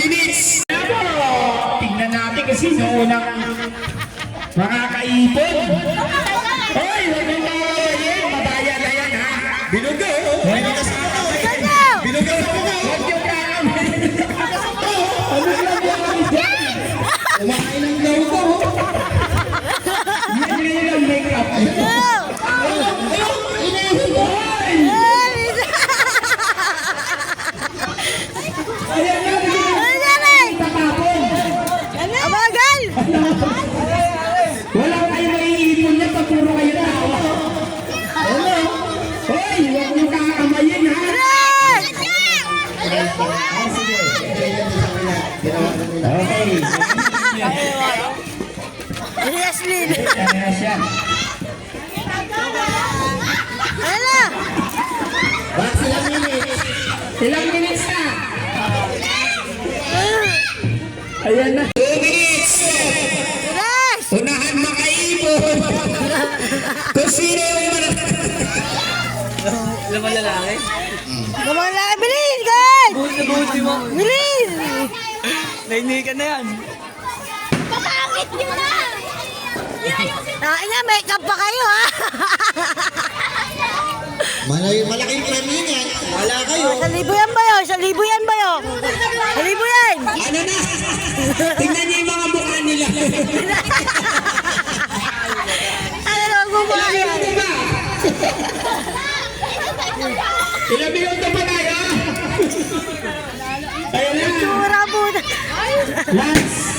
minutes. Tingnan natin kasi noon ang mga kaipon. Hoy, huwag mong mawawayin. Madaya na yan, ha? Binugaw. Binugaw sa mga. Huwag yung kakawin. Ano lang yan? Kumain ng daw ko. Yan ngayon ang make-up. Wala kayo maiipon niya pag puro kayo na. Ano? Hoy, huwag niyo kakamayin, ha? Okay. Yaslin. Ayan siya. Ano? Bakit ilang minutes? Ilang minutes na? Ayan na. 2 minutes! Yes! Unahan makaipon! Kung sino yung Laman lalaki? Gawang lang. Bilis, guys! Buti mo. Bilis! Nainikan na yan. Papangit nyo na! Ina, make-up pa kayo, ha? Malaking premium yan. Wala kayo. Sa libo yan ba yun? Sa libo yan ba yun? Sa libo yan! Ano na? Tingnan niyo yung mga mukha nila. Ano na gumawa yan? Ilang ba? Ilang minuto pa tayo? Ayun na. Tura po na. Last